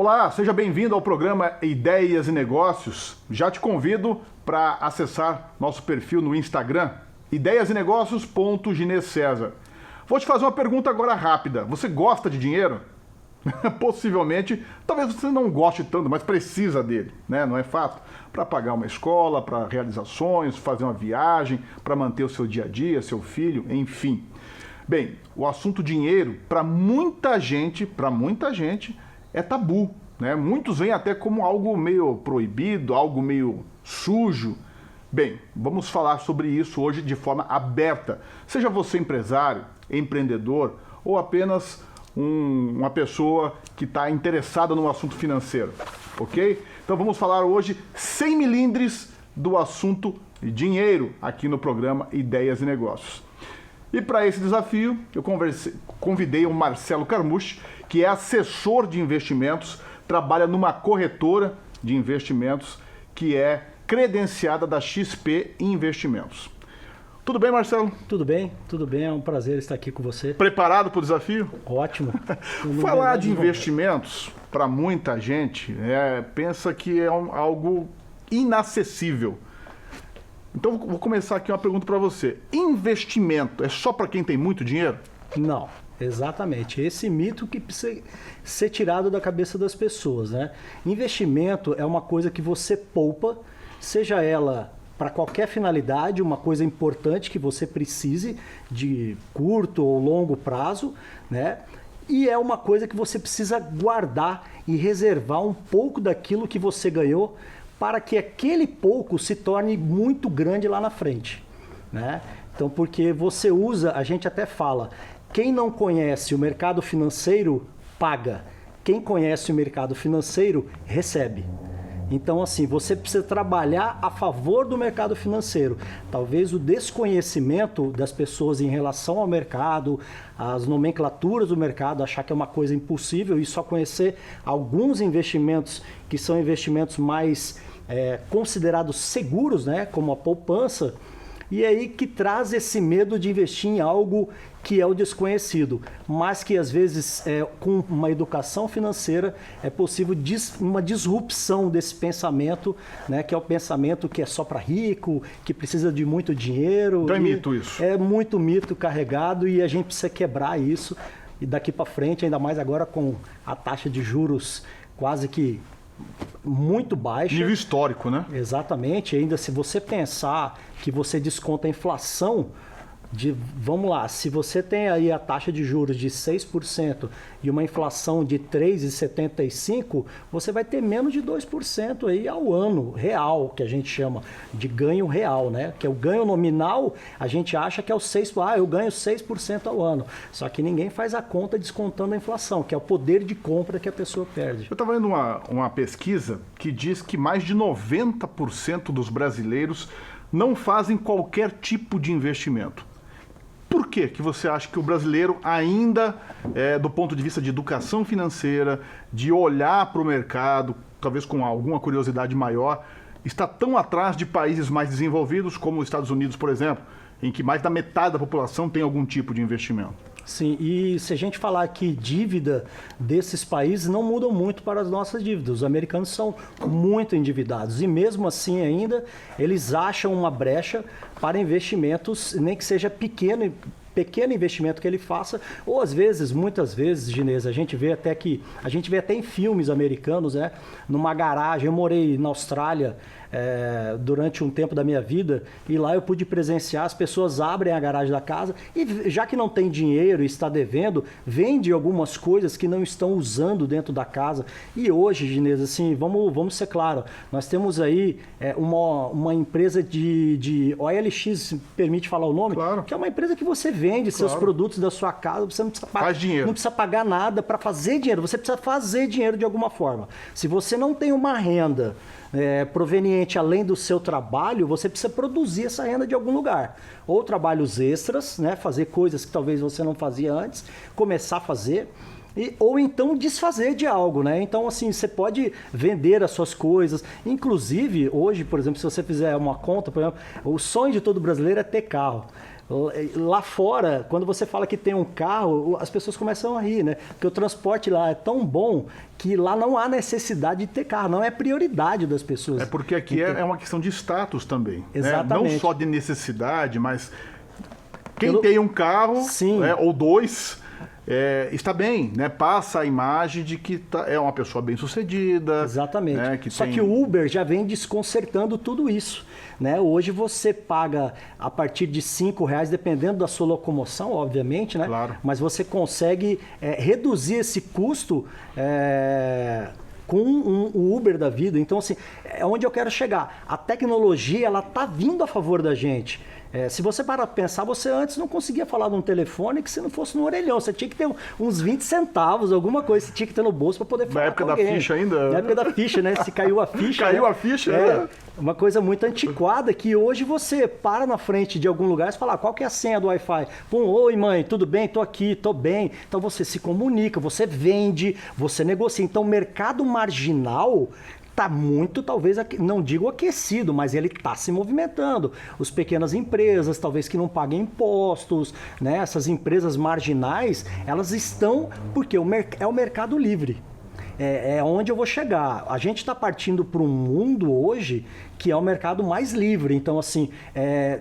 Olá, seja bem-vindo ao programa Ideias e Negócios. Já te convido para acessar nosso perfil no Instagram, ideiasenegócios.ginecesar. Vou te fazer uma pergunta agora rápida. Você gosta de dinheiro? Possivelmente, talvez você não goste tanto, mas precisa dele, né? Não é fato? Para pagar uma escola, para realizações, fazer uma viagem, para manter o seu dia a dia, seu filho, enfim. Bem, o assunto dinheiro, para muita gente, é tabu, né? Muitos veem até como algo meio proibido, algo meio sujo. Bem, vamos falar sobre isso hoje de forma aberta. Seja você empresário, empreendedor ou apenas uma pessoa que está interessada no assunto financeiro, ok? Então vamos falar hoje 100 milindres do assunto dinheiro aqui no programa Ideias e Negócios. E para esse desafio, eu convidei o Marcelo Carmucci, que é assessor de investimentos, trabalha numa corretora de investimentos que é credenciada da XP Investimentos. Tudo bem, Marcelo? Tudo bem, é um prazer estar aqui com você. Preparado para o desafio? Ótimo. Falar de investimentos, para muita gente, pensa que é algo inacessível. Então, vou começar aqui uma pergunta para você. Investimento é só para quem tem muito dinheiro? Não, exatamente. Esse mito que precisa ser tirado da cabeça das pessoas, né? Investimento é uma coisa que você poupa, seja ela para qualquer finalidade, uma coisa importante que você precise de curto ou longo prazo, né? E é uma coisa que você precisa guardar e reservar um pouco daquilo que você ganhou para que aquele pouco se torne muito grande lá na frente, né? Então, porque você usa, a gente até fala, quem não conhece o mercado financeiro paga, quem conhece o mercado financeiro recebe. Então, assim, você precisa trabalhar a favor do mercado financeiro. Talvez o desconhecimento das pessoas em relação ao mercado, as nomenclaturas do mercado, achar que é uma coisa impossível e só conhecer alguns investimentos que são investimentos mais considerados seguros, né, como a poupança, e aí que traz esse medo de investir em algo que é o desconhecido, mas que às vezes com uma educação financeira é possível uma disrupção desse pensamento, né, que é o pensamento que é só para rico, que precisa de muito dinheiro. Então é mito isso. É muito mito carregado e a gente precisa quebrar isso e daqui para frente, ainda mais agora com a taxa de juros quase que muito baixa. Nível histórico, né? Exatamente. Ainda se você pensar que você desconta a inflação, vamos lá, se você tem aí a taxa de juros de 6% e uma inflação de 3,75%, você vai ter menos de 2% aí ao ano, real, que a gente chama de ganho real, né? Que é o ganho nominal, a gente acha que é o 6%, eu ganho 6% ao ano. Só que ninguém faz a conta descontando a inflação, que é o poder de compra que a pessoa perde. Eu estava vendo uma pesquisa que diz que mais de 90% dos brasileiros não fazem qualquer tipo de investimento. Por que você acha que o brasileiro ainda, do ponto de vista de educação financeira, de olhar para o mercado, talvez com alguma curiosidade maior, está tão atrás de países mais desenvolvidos, como os Estados Unidos, por exemplo, em que mais da metade da população tem algum tipo de investimento? Sim, e se a gente falar que dívida desses países não mudam muito para as nossas dívidas. Os americanos são muito endividados e mesmo assim ainda eles acham uma brecha para investimentos, nem que seja pequeno investimento que ele faça, ou às vezes, muitas vezes, Ginês, a gente vê até em filmes americanos, né, numa garagem. Eu morei na Austrália durante um tempo da minha vida e lá eu pude presenciar, as pessoas abrem a garagem da casa e já que não tem dinheiro e está devendo, vende algumas coisas que não estão usando dentro da casa. E hoje, Ginês, assim, vamos ser claros, nós temos aí uma empresa de OLX, permite falar o nome? Claro. Que é uma empresa que você vende seus produtos da sua casa, você não precisa não precisa pagar nada para fazer dinheiro, você precisa fazer dinheiro de alguma forma. Se você não tem uma renda proveniente além do seu trabalho, você precisa produzir essa renda de algum lugar. Ou trabalhos extras, né? Fazer coisas que talvez você não fazia antes, começar a fazer. Ou então desfazer de algo, né? Então, assim, você pode vender as suas coisas. Inclusive, hoje, por exemplo, se você fizer uma conta, por exemplo, o sonho de todo brasileiro é ter carro. Lá fora, quando você fala que tem um carro, as pessoas começam a rir, né? Porque o transporte lá é tão bom que lá não há necessidade de ter carro, não é prioridade das pessoas. É porque aqui é uma questão de status também. Exatamente. Né? Não só de necessidade, mas quem tem um carro, né, ou dois, está bem, né? Passa a imagem de que é uma pessoa bem-sucedida. Exatamente. Né? Só que o Uber já vem desconcertando tudo isso. Né? Hoje você paga a partir de R$5, dependendo da sua locomoção, obviamente, né? Claro. Mas você consegue reduzir esse custo com o Uber da vida. Então, assim, é onde eu quero chegar. A tecnologia, ela está vindo a favor da gente. Se você parar para pensar, você antes não conseguia falar num telefone que se não fosse no orelhão. Você tinha que ter uns 20 centavos, alguma coisa, você tinha que ter no bolso para poder falar com alguém. Na época da ficha ainda? Na época da ficha, né? Se caiu a ficha. Caiu a ficha, uma coisa muito antiquada que hoje você para na frente de algum lugar e fala, qual que é a senha do Wi-Fi? Pum, oi mãe, tudo bem? Tô aqui, tô bem. Então você se comunica, você vende, você negocia. Então o mercado marginal está muito, talvez, não digo aquecido, mas ele está se movimentando. As pequenas empresas, talvez que não paguem impostos, né? Essas empresas marginais, elas estão, porque é o mercado livre. É onde eu vou chegar. A gente está partindo para um mundo hoje que é o mercado mais livre. Então, assim,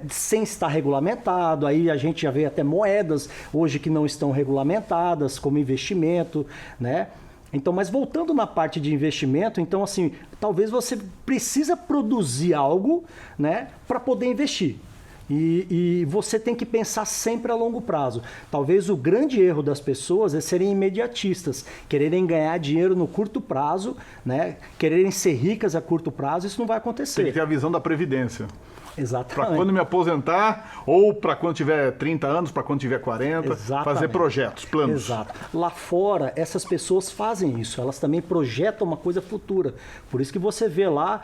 sem estar regulamentado, aí a gente já vê até moedas hoje que não estão regulamentadas como investimento, né? Então, mas voltando na parte de investimento, então assim, talvez você precisa produzir algo, né, para poder investir. E você tem que pensar sempre a longo prazo. Talvez o grande erro das pessoas é serem imediatistas, quererem ganhar dinheiro no curto prazo, né, quererem ser ricas a curto prazo, isso não vai acontecer. Tem que ter a visão da previdência. Exatamente. Para quando me aposentar, ou para quando tiver 30 anos, para quando tiver 40, Exatamente. Fazer projetos, planos. Exato. Lá fora, essas pessoas fazem isso, elas também projetam uma coisa futura. Por isso que você vê lá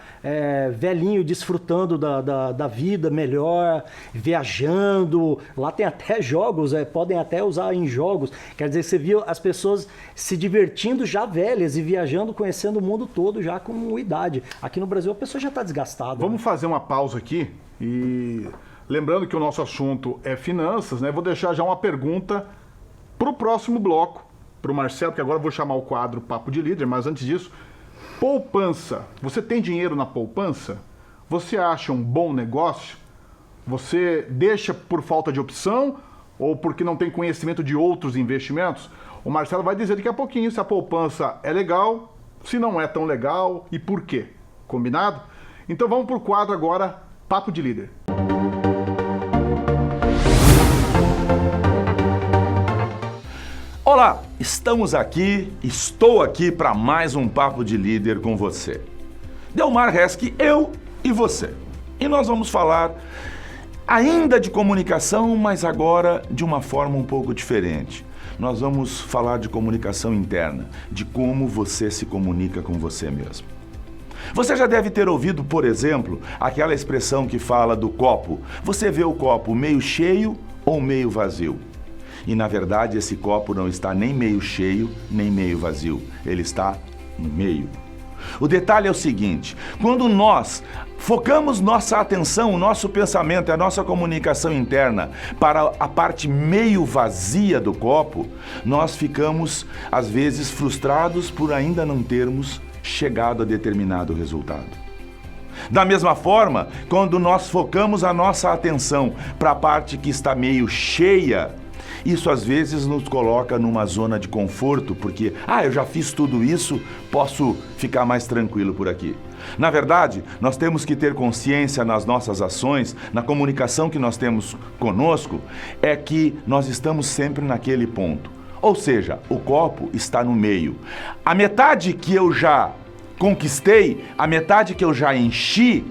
velhinho desfrutando da vida melhor, viajando, lá tem até jogos, podem até usar em jogos. Quer dizer, você viu as pessoas se divertindo já velhas e viajando, conhecendo o mundo todo já com idade. Aqui no Brasil a pessoa já está desgastada. Vamos fazer uma pausa aqui. E lembrando que o nosso assunto é finanças, né? Vou deixar já uma pergunta para o próximo bloco, para o Marcelo, que agora eu vou chamar o quadro Papo de Líder, mas antes disso, poupança. Você tem dinheiro na poupança? Você acha um bom negócio? Você deixa por falta de opção ou porque não tem conhecimento de outros investimentos? O Marcelo vai dizer daqui a pouquinho se a poupança é legal, se não é tão legal e por quê. Combinado? Então vamos para o quadro agora, Papo de Líder. Olá, estou aqui para mais um Papo de Líder com você. Delmar Resch, eu e você. E nós vamos falar ainda de comunicação, mas agora de uma forma um pouco diferente. Nós vamos falar de comunicação interna, de como você se comunica com você mesmo. Você já deve ter ouvido, por exemplo, aquela expressão que fala do copo. Você vê o copo meio cheio ou meio vazio? E na verdade esse copo não está nem meio cheio, nem meio vazio. Ele está no meio. O detalhe é o seguinte, quando nós focamos nossa atenção, o nosso pensamento, a nossa comunicação interna para a parte meio vazia do copo, nós ficamos, às vezes, frustrados por ainda não termos chegado a determinado resultado. Da mesma forma, quando nós focamos a nossa atenção para a parte que está meio cheia, isso às vezes nos coloca numa zona de conforto, porque, eu já fiz tudo isso, posso ficar mais tranquilo por aqui. Na verdade, nós temos que ter consciência nas nossas ações, na comunicação que nós temos conosco, é que nós estamos sempre naquele ponto. Ou seja, o copo está no meio. A metade que eu já conquistei, a metade que eu já enchi,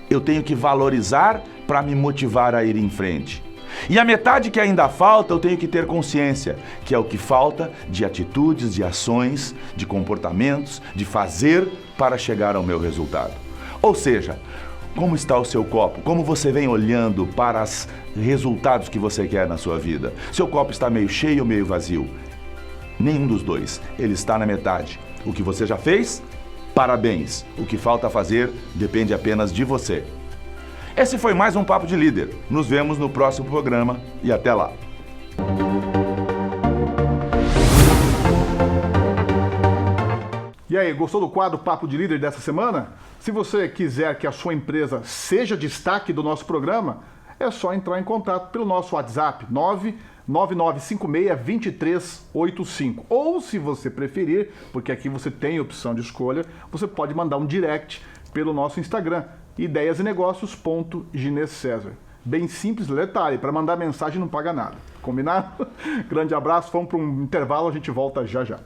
eu tenho que valorizar para me motivar a ir em frente. E a metade que ainda falta, eu tenho que ter consciência, que é o que falta de atitudes, de ações, de comportamentos, de fazer para chegar ao meu resultado. Ou seja, como está o seu copo? Como você vem olhando para os resultados que você quer na sua vida? Seu copo está meio cheio ou meio vazio? Nenhum dos dois. Ele está na metade. O que você já fez? Parabéns. O que falta fazer depende apenas de você. Esse foi mais um Papo de Líder. Nos vemos no próximo programa e até lá. E aí, gostou do quadro Papo de Líder dessa semana? Se você quiser que a sua empresa seja destaque do nosso programa, é só entrar em contato pelo nosso WhatsApp 99956-2385. Ou, se você preferir, porque aqui você tem opção de escolha, você pode mandar um direct pelo nosso Instagram, ideiasenegócios.ginecesar. Bem simples, detalhe, para mandar mensagem não paga nada. Combinado? Grande abraço, vamos para um intervalo, a gente volta já já.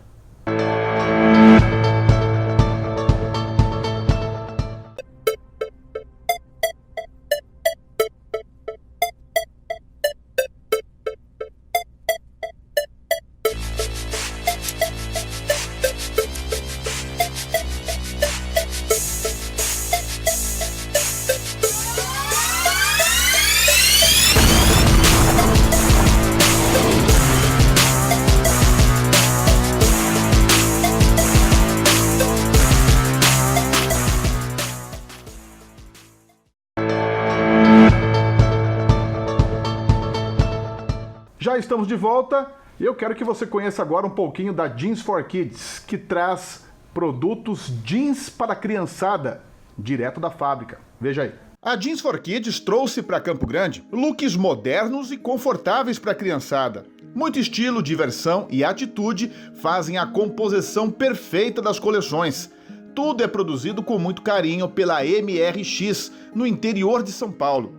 Já estamos de volta e eu quero que você conheça agora um pouquinho da Jeans for Kids, que traz produtos jeans para a criançada, direto da fábrica. Veja aí. A Jeans for Kids trouxe para Campo Grande looks modernos e confortáveis para a criançada. Muito estilo, diversão e atitude fazem a composição perfeita das coleções. Tudo é produzido com muito carinho pela MRX, no interior de São Paulo.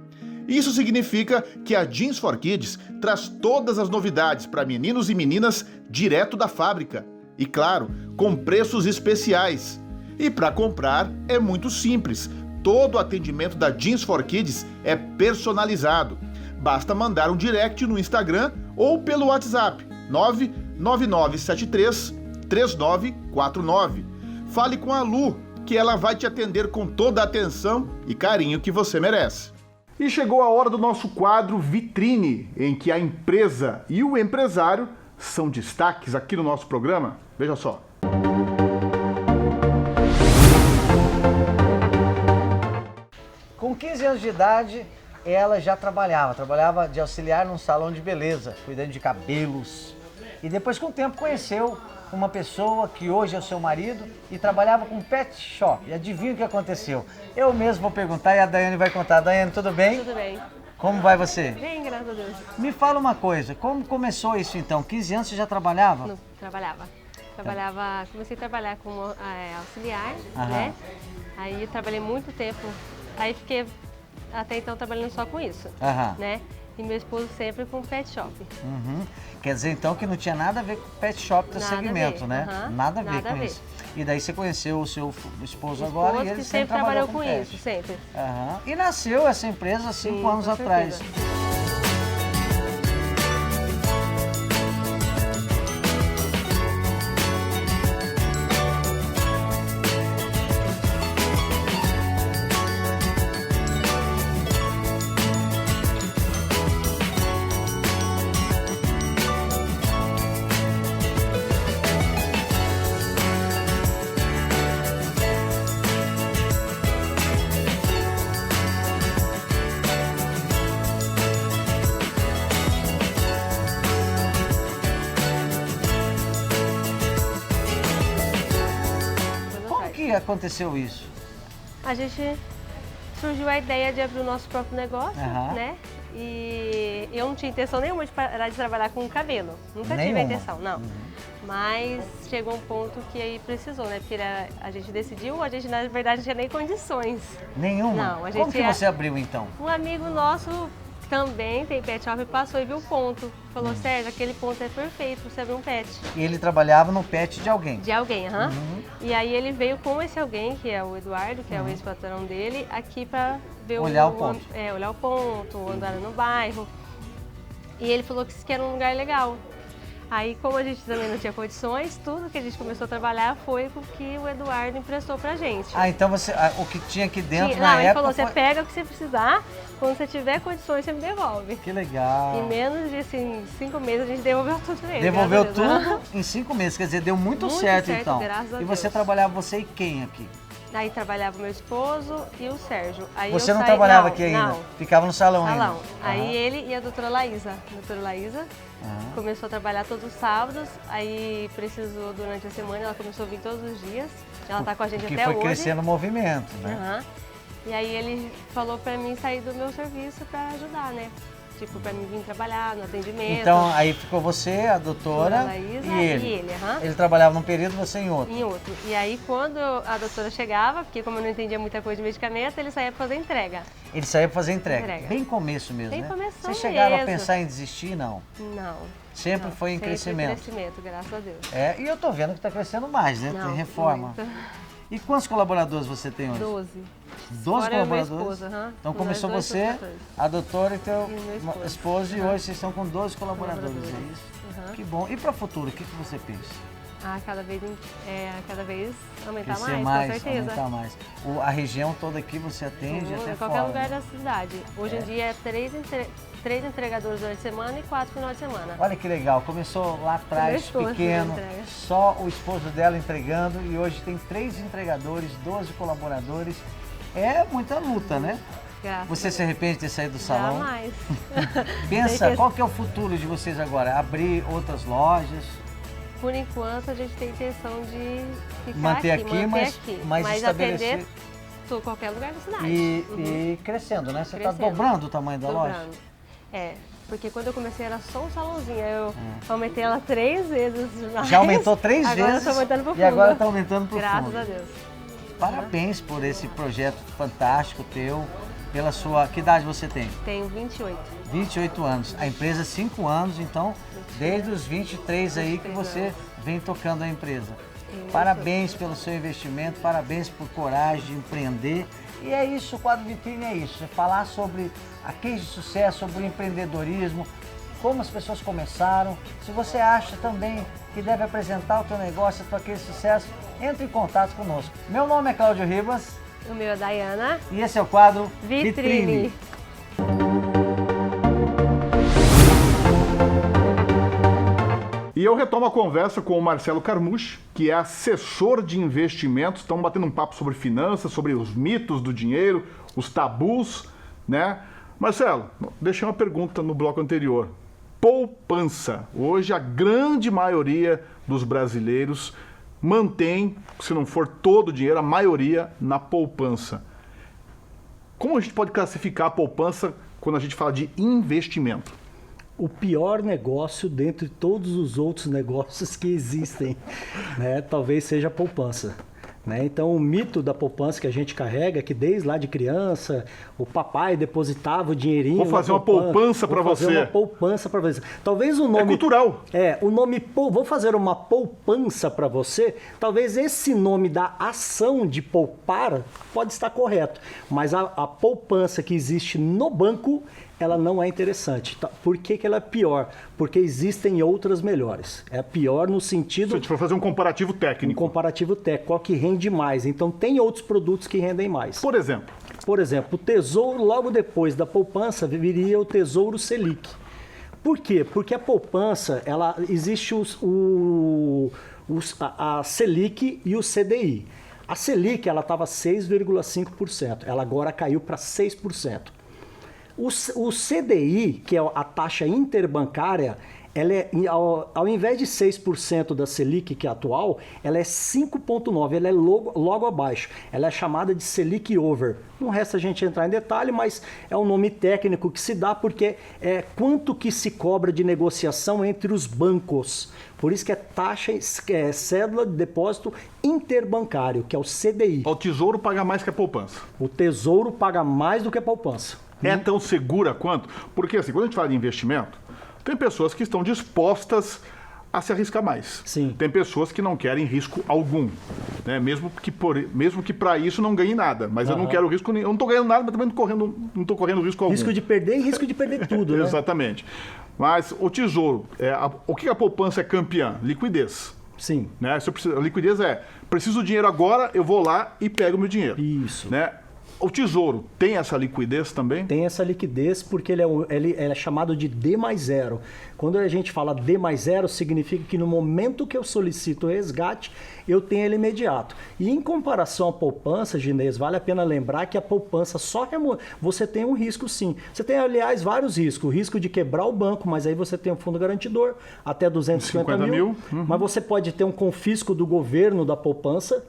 Isso significa que a Jeans for Kids traz todas as novidades para meninos e meninas direto da fábrica. E claro, com preços especiais. E para comprar é muito simples. Todo o atendimento da Jeans for Kids é personalizado. Basta mandar um direct no Instagram ou pelo WhatsApp 99973-3949. Fale com a Lu, que ela vai te atender com toda a atenção e carinho que você merece. E chegou a hora do nosso quadro Vitrine, em que a empresa e o empresário são destaques aqui no nosso programa. Veja só. Com 15 anos de idade, ela já trabalhava de auxiliar num salão de beleza, cuidando de cabelos. E depois, com o tempo, conheceu uma pessoa que hoje é o seu marido e trabalhava com pet shop. E adivinha o que aconteceu? Eu mesmo vou perguntar e a Daiane vai contar. Daiane, tudo bem? Tudo bem. Como vai você? Bem, graças a Deus. Me fala uma coisa, como começou isso então? 15 anos você já trabalhava? Não, comecei a trabalhar como auxiliar, Aham. né? Aí eu trabalhei muito tempo, aí fiquei até então trabalhando só com isso, Aham. né? E meu esposo sempre com pet shop. Uhum. Quer dizer então que não tinha nada a ver com o pet shop do Nada a segmento, ver, né? aham, Nada a ver nada com a ver. isso. E daí você conheceu o seu esposo O agora esposo e ele que sempre sempre trabalhou com pet. isso, sempre. Aham. E nasceu essa empresa 5 Sim, anos com atrás. certeza. Como que aconteceu isso? A gente surgiu a ideia de abrir o nosso próprio negócio, Aham. né? E eu não tinha intenção nenhuma de parar de trabalhar com cabelo. Nunca tive Nenhuma? a intenção, não. Mas chegou um ponto que aí precisou, né? Porque a gente decidiu, a gente na verdade não tinha nem condições. Nenhuma? Não, a Como gente que ia- você abriu então? Um amigo nosso também tem pet shop, passou e viu o ponto. Falou, Sérgio, aquele ponto é perfeito pra você abrir um pet. E ele trabalhava no pet de alguém. De alguém, aham. E aí ele veio com esse alguém, que é o Eduardo, que é o ex-patrão dele, aqui pra ver Olhar o ponto. olhar o ponto, andar no bairro. E ele falou que isso aqui era um lugar legal. Aí, como a gente também não tinha condições, tudo que a gente começou a trabalhar foi com o que o Eduardo emprestou pra gente. Ah, então você, o que tinha aqui dentro Não, na ele época falou, você foi... pega o que você precisar, quando você tiver condições, você me devolve. Que legal. Em menos de assim, 5 meses a gente devolveu tudo pra ele. Devolveu graças a Deus. tudo em 5 meses, quer dizer, deu muito Muito certo certo, então. graças a E você Deus. trabalhava, você e quem aqui? Aí trabalhava meu esposo e o Sérgio. Aí Você eu não saí... trabalhava não, aqui ainda? Não, Ficava no salão salão. ainda? Aí ele e a doutora Laísa. A doutora Laísa começou a trabalhar todos os sábados, aí precisou durante a semana, ela começou a vir todos os dias. Ela tá com a gente Que até foi hoje. crescendo o movimento, né? Aham. E aí ele falou pra mim sair do meu serviço pra ajudar, né? Tipo, pra mim vir trabalhar no atendimento. Então, aí ficou você, a doutora Laísa e ele. e ele, aham. Ele trabalhava num período, você em outro. Em outro. E aí, quando a doutora chegava, porque como eu não entendia muita coisa de medicamento, ele saía pra fazer entrega. Ele saía pra fazer entrega. Entrega. Bem começo mesmo, Bem né? começão Vocês chegaram a mesmo. pensar em desistir? Não. Não. Sempre não, foi em crescimento. Crescimento, graças a Deus. É, e eu tô vendo que tá crescendo mais, né? Não, Tem reforma. muito. E quantos colaboradores você tem hoje? 12. 12 Fora eu e meu colaboradores? esposo, aham. Então Nós começou dois você, somos 14. a doutora e teu E meu esposo. esposo, e hoje vocês estão com 12 colaboradores, Colaboradores. é isso? Aham. Que bom. E para o futuro, o que você pensa? Cada vez aumentar Crescer mais, com certeza. aumentar mais. A região toda aqui você atende até Em fora. qualquer lugar né? da cidade. Hoje em dia é 3 entregadores durante a semana e 4 final de semana. Olha que legal, começou lá atrás, Meu esposo pequeno, entrega. só o esposo dela entregando e hoje tem 3 entregadores, 12 colaboradores. É muita luta, né? Graças Você a se arrepende de ter saído do Deus. salão? Jamais. Pensa, Tem que- qual que é o futuro de vocês agora? Abrir outras lojas? Por enquanto, a gente tem intenção de ficar Manter aqui, aqui, manter mas estabelecer- atender qualquer lugar da cidade. E crescendo, né? Você está Crescendo. dobrando o tamanho da loja? Dobrando. É, porque quando eu comecei era só um salãozinho, aí eu aumentei ela 3 vezes mais. Já aumentou 3 Agora eu vezes tô aumentando pro fundo. e agora está aumentando para o Graças fundo. a Deus. Parabéns por esse projeto fantástico teu, pela sua... Que idade você tem? Tenho 28. 28 anos. A empresa 5 anos, então desde os 23 aí que 23 você anos. vem tocando a empresa. Isso. Parabéns pelo seu investimento, parabéns por coragem de empreender. E é isso, o quadro vitrine é isso, é falar sobre a case de sucesso, sobre o empreendedorismo, como as pessoas começaram. Se você acha também que deve apresentar o teu negócio, a tua case de sucesso, entre em contato conosco. Meu nome é Cláudio Ribas O meu é Dayana. e esse é o quadro Vitrine. E eu retomo a conversa com o Marcelo Carmucci, que é assessor de investimentos. Estamos batendo um papo sobre finanças, sobre os mitos do dinheiro, os tabus, né? Marcelo, deixei uma pergunta no bloco anterior. Poupança. Hoje a grande maioria dos brasileiros mantém, se não for todo o dinheiro, a maioria na poupança. Como a gente pode classificar a poupança quando a gente fala de investimento? O pior negócio dentre todos os outros negócios que existem, né? Talvez seja a poupança. Né? Então, o mito da poupança que a gente carrega, que desde lá de criança, o papai depositava o dinheirinho. Vou fazer uma poupança para você. Vou fazer uma poupança para você. Talvez o nome... É cultural. O nome... Vou fazer uma poupança para você. Talvez esse nome da ação de poupar pode estar correto. Mas a poupança que existe no banco, ela não é interessante. Por que ela é pior? Porque existem outras melhores. É pior no sentido... Se a gente for fazer um comparativo Um técnico. comparativo técnico, qual que rende mais. Então, tem outros produtos que rendem mais. Por exemplo, Por exemplo, o Tesouro, logo depois da poupança, viria o Tesouro Selic. Por quê? Porque a poupança, ela existe a Selic e o CDI. A Selic, ela estava 6,5%. Ela agora caiu para 6%. O CDI, que é a taxa interbancária, ela é, ao invés de 6% da Selic, que é atual, ela é 5,9%, ela é logo abaixo. Ela é chamada de Selic Over. Não resta a gente entrar em detalhe, mas é um nome técnico que se dá porque é quanto que se cobra de negociação entre os bancos. Por isso que é taxa, cédula de depósito interbancário, que é o CDI. o Tesouro paga mais que a poupança. O Tesouro paga mais do que a poupança. É tão segura quanto? Porque assim, quando a gente fala de investimento, tem pessoas que estão dispostas a se arriscar mais. Sim. Tem pessoas que não querem risco algum, né? Mesmo que para isso não ganhe nada. Mas eu não quero risco nenhum. Eu não estou ganhando nada, mas também não estou correndo risco algum. Risco de perder e risco de perder tudo, né? Exatamente. Mas o Tesouro, o que a poupança é campeã? Liquidez. Sim. Né? A liquidez preciso do dinheiro agora, eu vou lá e pego o meu dinheiro. Isso. Né? O Tesouro tem essa liquidez também? Tem essa liquidez porque ele é chamado de D+0. Quando a gente fala D+0, significa que no momento que eu solicito o resgate, eu tenho ele imediato. E em comparação à poupança, Ginês, vale a pena lembrar que a poupança você tem um risco sim. Você tem, aliás, vários riscos. O risco de quebrar o banco, mas aí você tem um fundo garantidor, até 250 mil. Mas você pode ter um confisco do governo da poupança,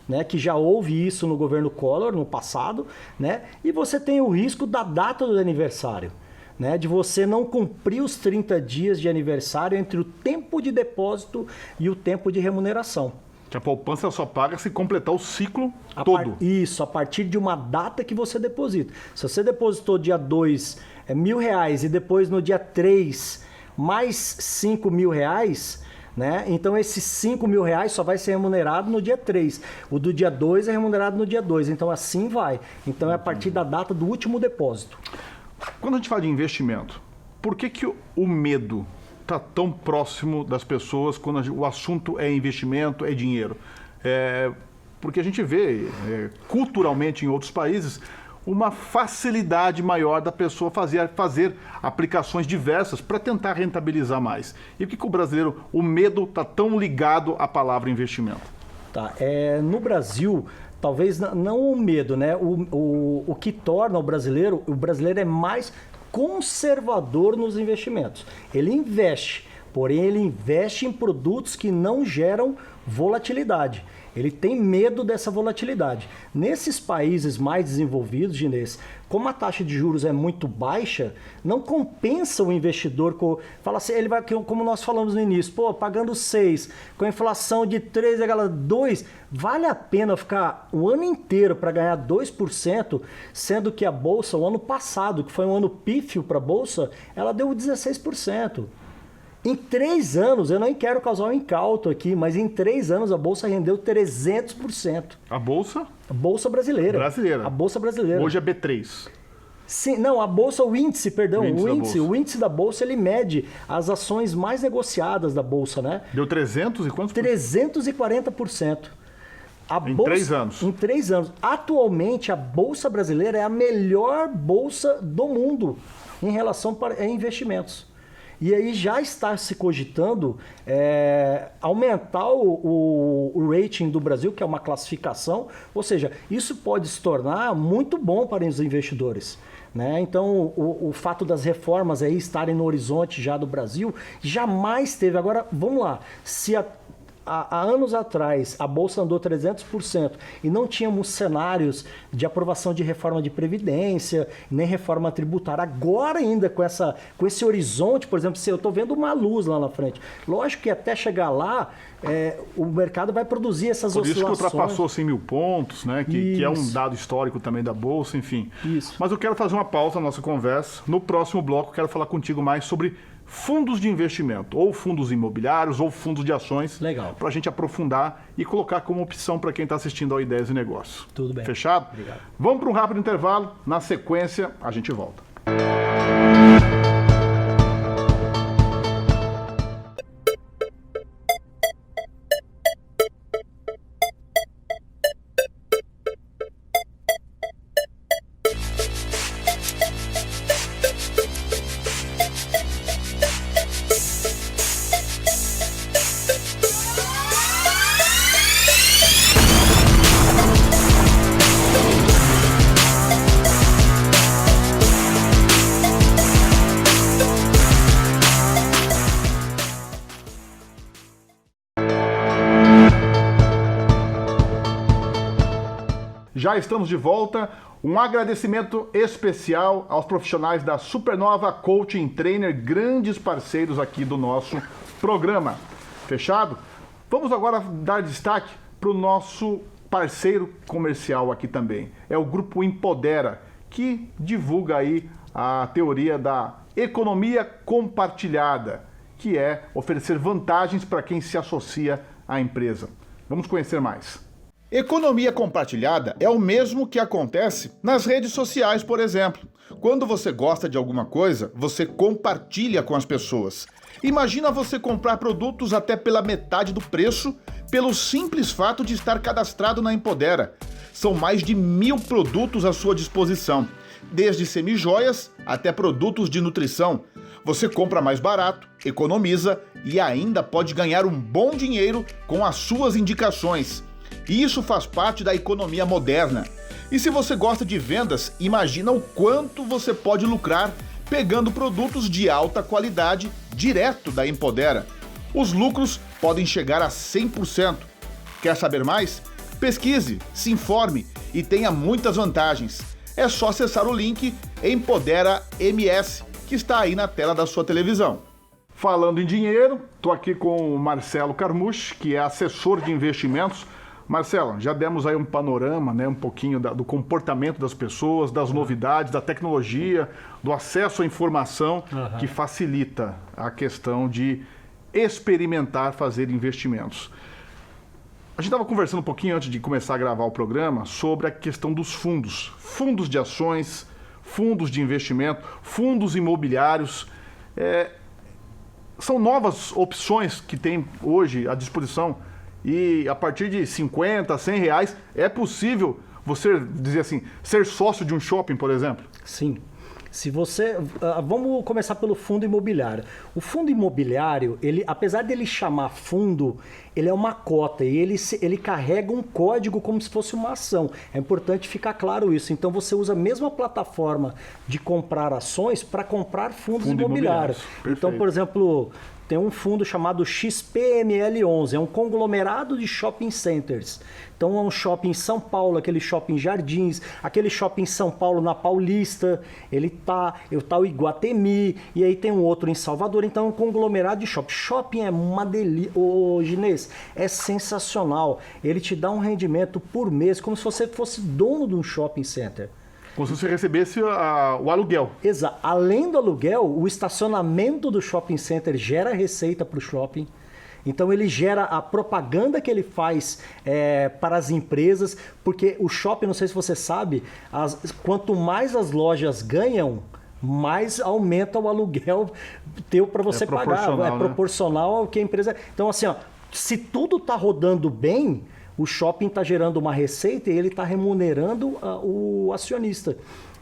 né, que já houve isso no governo Collor no passado, né, e você tem o risco da data do aniversário, né, de você não cumprir os 30 dias de aniversário entre o tempo de depósito e o tempo de remuneração. Que a poupança só paga se completar o ciclo todo. Isso, a partir de uma data que você deposita. Se você depositou dia 2 R$1.000 e depois no dia 3 mais R$5.000, né? Então esses R$5.000 só vai ser remunerado no dia 3. O do dia 2 é remunerado no dia 2. Então assim vai. Então é a partir da data do último depósito. Quando a gente fala de investimento, por que o medo está tão próximo das pessoas quando o assunto é investimento, é dinheiro? Porque a gente vê culturalmente em outros países uma facilidade maior da pessoa fazer aplicações diversas para tentar rentabilizar mais. E por que o brasileiro, o medo está tão ligado à palavra investimento? Tá, no Brasil, talvez não o medo, né? O que torna o brasileiro é mais conservador nos investimentos. Ele investe, porém ele investe em produtos que não geram volatilidade. Ele tem medo dessa volatilidade. Nesses países mais desenvolvidos, Ginês, como a taxa de juros é muito baixa, não compensa o investidor. Fala assim, ele vai, como nós falamos no início, pagando 6, com a inflação de 3, 2, vale a pena ficar o ano inteiro para ganhar 2%, sendo que a Bolsa, o ano passado, que foi um ano pífio para a Bolsa, ela deu 16%. Em 3 anos, eu nem quero causar um incauto aqui, mas em 3 anos a Bolsa rendeu 300%. A Bolsa? A Bolsa brasileira. A Bolsa brasileira. Hoje é B3. Sim, não, a Bolsa, o índice O índice da Bolsa, ele mede as ações mais negociadas da Bolsa, né? Deu 300 e quantos? 340%. Em 3 anos. Em 3 anos. Atualmente, a Bolsa brasileira é a melhor bolsa do mundo em relação a investimentos. E aí já está se cogitando aumentar o rating do Brasil, que é uma classificação, ou seja, isso pode se tornar muito bom para os investidores. Né? Então, o fato das reformas aí estarem no horizonte já do Brasil, jamais teve. Agora, vamos lá, se há anos atrás a Bolsa andou 300% e não tínhamos cenários de aprovação de reforma de Previdência, nem reforma tributária. Agora ainda com esse horizonte, por exemplo, se eu estou vendo uma luz lá na frente, lógico que até chegar lá, o mercado vai produzir essas oscilações. Por isso que ultrapassou 100 mil pontos, né? Que é um dado histórico também da Bolsa, enfim. Isso. Mas eu quero fazer uma pausa na nossa conversa. No próximo bloco, eu quero falar contigo mais sobre fundos de investimento, ou fundos imobiliários, ou fundos de ações. Legal. Para a gente aprofundar e colocar como opção para quem está assistindo ao Ideias e Negócios. Tudo bem. Fechado? Obrigado. Vamos para um rápido intervalo. Na sequência, a gente volta. Já estamos de volta. Um agradecimento especial aos profissionais da Supernova Coaching Trainer, grandes parceiros aqui do nosso programa. Fechado? Vamos agora dar destaque para o nosso parceiro comercial aqui também. É o Grupo Empodera, que divulga aí a teoria da economia compartilhada, que é oferecer vantagens para quem se associa à empresa. Vamos conhecer mais. Economia compartilhada é o mesmo que acontece nas redes sociais, por exemplo. Quando você gosta de alguma coisa, você compartilha com as pessoas. Imagina você comprar produtos até pela metade do preço, pelo simples fato de estar cadastrado na Empodera. são mais de 1.000 produtos à sua disposição, desde semijoias até produtos de nutrição. Você compra mais barato, economiza e ainda pode ganhar um bom dinheiro com as suas indicações. E isso faz parte da economia moderna. E se você gosta de vendas, imagina o quanto você pode lucrar pegando produtos de alta qualidade direto da Empodera. Os lucros podem chegar a 100%. Quer saber mais? Pesquise, se informe e tenha muitas vantagens. É só acessar o link Empodera MS, que está aí na tela da sua televisão. Falando em dinheiro, estou aqui com o Marcelo Carmucci, que é assessor de investimentos. Marcelo, já demos aí um panorama, né, um pouquinho do comportamento das pessoas, das novidades, da tecnologia, do acesso à informação, que facilita a questão de experimentar fazer investimentos. A gente estava conversando um pouquinho antes de começar a gravar o programa sobre a questão dos fundos. Fundos de ações, fundos de investimento, fundos imobiliários. São novas opções que tem hoje à disposição e a partir de 50, 100 reais é possível você dizer assim, ser sócio de um shopping, por exemplo? Sim. Se você, vamos começar pelo fundo imobiliário. O fundo imobiliário, ele, apesar dele chamar fundo, ele é uma cota e ele carrega um código como se fosse uma ação. É importante ficar claro isso. Então você usa a mesma plataforma de comprar ações para comprar fundos imobiliários. Então, por exemplo, tem um fundo chamado XPML11, é um conglomerado de shopping centers. Então é um shopping em São Paulo, aquele shopping Jardins, aquele shopping em São Paulo na Paulista, ele tá o Iguatemi, e aí tem um outro em Salvador, então é um conglomerado de shopping. Shopping é uma delícia, ô Ginês, é sensacional. Ele te dá um rendimento por mês, como se você fosse dono de um shopping center. Como se você recebesse o aluguel. Exato. Além do aluguel, o estacionamento do shopping center gera receita para o shopping. Então ele gera a propaganda que ele faz para as empresas, porque o shopping, não sei se você sabe, quanto mais as lojas ganham, mais aumenta o aluguel teu para você pagar. É proporcional ao que a empresa... Então assim, ó, se tudo está rodando bem, o shopping está gerando uma receita e ele está remunerando o acionista,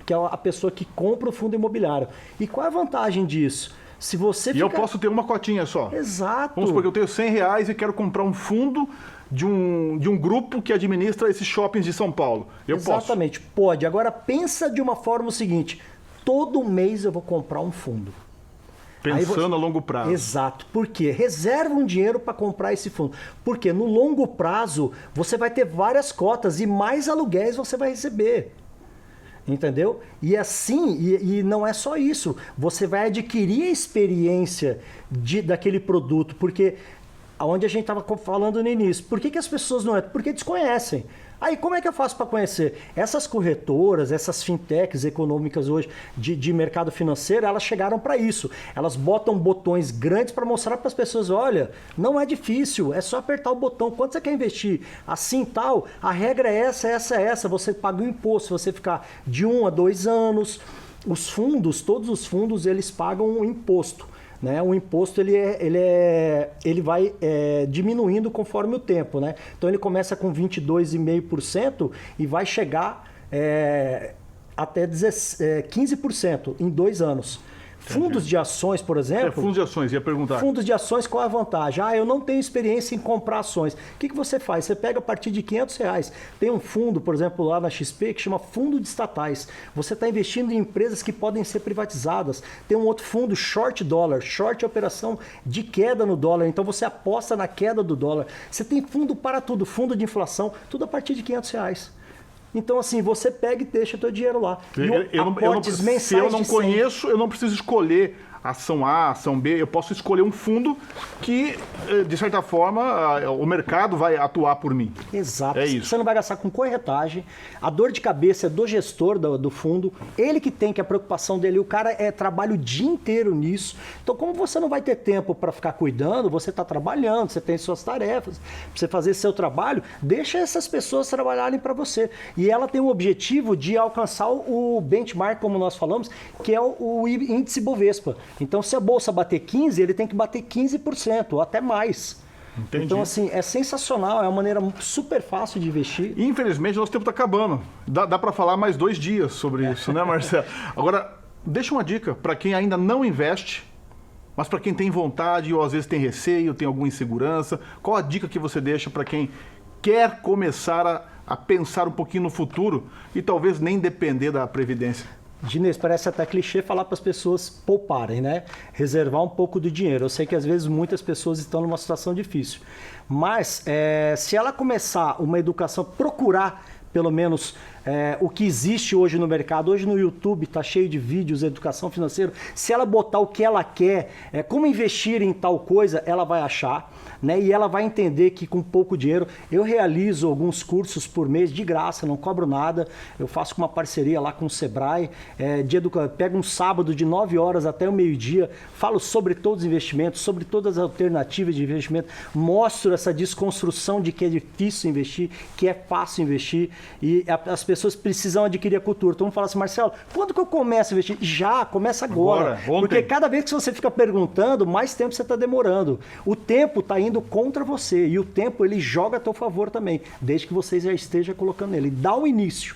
que é a pessoa que compra o fundo imobiliário. E qual é a vantagem disso? Se você eu posso ter uma cotinha só. Exato. Vamos supor que eu tenho 100 reais e quero comprar um fundo de um grupo que administra esses shoppings de São Paulo. Exatamente, pode. Agora pensa de uma forma o seguinte, todo mês eu vou comprar um fundo. Pensando a longo prazo. Exato. Por quê? Reserva um dinheiro para comprar esse fundo. Porque no longo prazo você vai ter várias cotas e mais aluguéis você vai receber. Entendeu? E assim, e não é só isso. Você vai adquirir a experiência daquele produto. Porque, onde a gente estava falando no início, por que as pessoas não entram? Porque desconhecem. Aí como é que eu faço para conhecer? Essas corretoras, essas fintechs econômicas hoje de mercado financeiro, elas chegaram para isso. Elas botam botões grandes para mostrar para as pessoas, olha, não é difícil, é só apertar o botão. Quanto você quer investir? Assim tal, a regra é essa. Você paga o imposto, se você ficar de 1 a 2 anos. Os fundos, todos os fundos, eles pagam um imposto. Né? O imposto ele vai diminuindo conforme o tempo. Né? Então ele começa com 22,5% e vai chegar até 15% em 2 anos. Fundos de ações, por exemplo... fundos de ações, ia perguntar. Fundos de ações, qual é a vantagem? Eu não tenho experiência em comprar ações. O que você faz? Você pega a partir de R$500. Tem um fundo, por exemplo, lá na XP, que chama Fundo de Estatais. Você está investindo em empresas que podem ser privatizadas. Tem um outro fundo, Short Dollar. Short é operação de queda no dólar. Então você aposta na queda do dólar. Você tem fundo para tudo, fundo de inflação, tudo a partir de R$500. Então, assim, você pega e deixa o teu dinheiro lá. Se eu não conheço, eu não preciso escolher ação A, ação B. Eu posso escolher um fundo que, de certa forma, o mercado vai atuar por mim. Exato. É isso. Você não vai gastar com corretagem. A dor de cabeça é do gestor do fundo. Ele que tem, que a preocupação dele. O cara trabalha o dia inteiro nisso. Então, como você não vai ter tempo para ficar cuidando, você está trabalhando, você tem suas tarefas, para você fazer seu trabalho, deixa essas pessoas trabalharem para você. E ela tem o objetivo de alcançar o benchmark, como nós falamos, que é o índice Bovespa. Então, se a bolsa bater 15%, ele tem que bater 15%, ou até mais. Entendi. Então, assim, é sensacional, é uma maneira super fácil de investir. Infelizmente, nosso tempo está acabando. Dá para falar mais 2 dias sobre isso, né, Marcelo? Agora, deixa uma dica para quem ainda não investe, mas para quem tem vontade ou às vezes tem receio, tem alguma insegurança. Qual a dica que você deixa para quem quer começar a pensar um pouquinho no futuro e talvez nem depender da Previdência? Dinês, parece até clichê falar para as pessoas pouparem, né? Reservar um pouco do dinheiro. Eu sei que às vezes muitas pessoas estão numa situação difícil. Mas se ela começar uma educação, procurar pelo menos o que existe hoje no mercado. Hoje no YouTube está cheio de vídeos, educação financeira. Se ela botar o que ela quer, como investir em tal coisa, ela vai achar, né? E ela vai entender que com pouco dinheiro, eu realizo alguns cursos por mês de graça, não cobro nada. Eu faço uma parceria lá com o Sebrae, pego um sábado de 9 horas até o meio-dia, falo sobre todos os investimentos, sobre todas as alternativas de investimento, mostro essa desconstrução de que é difícil investir, que é fácil investir, e as pessoas precisam adquirir a cultura. Então, vamos falar assim, Marcelo, quando que eu começo a investir? Já, começa agora. Porque cada vez que você fica perguntando, mais tempo você está demorando. O tempo está indo contra você, e o tempo ele joga a teu favor também, desde que você já esteja colocando nele. Dá o início,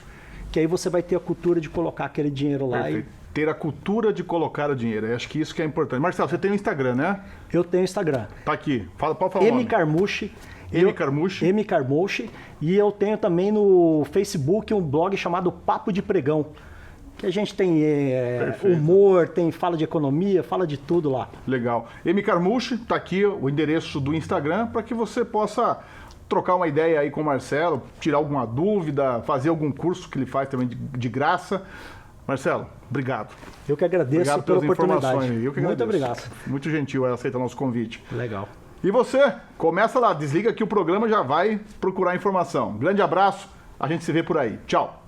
que aí você vai ter a cultura de colocar aquele dinheiro lá. Perfeito. Ter a cultura de colocar o dinheiro. Eu acho que isso que é importante. Marcelo, você tem o Instagram, né? Eu tenho Instagram. Tá aqui. Pode falar o nome. Mcarmucci. Mcarmucci. E eu tenho também no Facebook um blog chamado Papo de Pregão. Que a gente tem humor, fala de economia, fala de tudo lá. Legal. Mcarmucci, tá aqui o endereço do Instagram para que você possa trocar uma ideia aí com o Marcelo, tirar alguma dúvida, fazer algum curso que ele faz também de graça. Marcelo, obrigado. Eu que agradeço pela oportunidade. Eu que agradeço. Muito obrigado. Muito gentil aceitar nosso convite. Legal. E você, começa lá, desliga que o programa já vai procurar informação. Grande abraço, a gente se vê por aí. Tchau.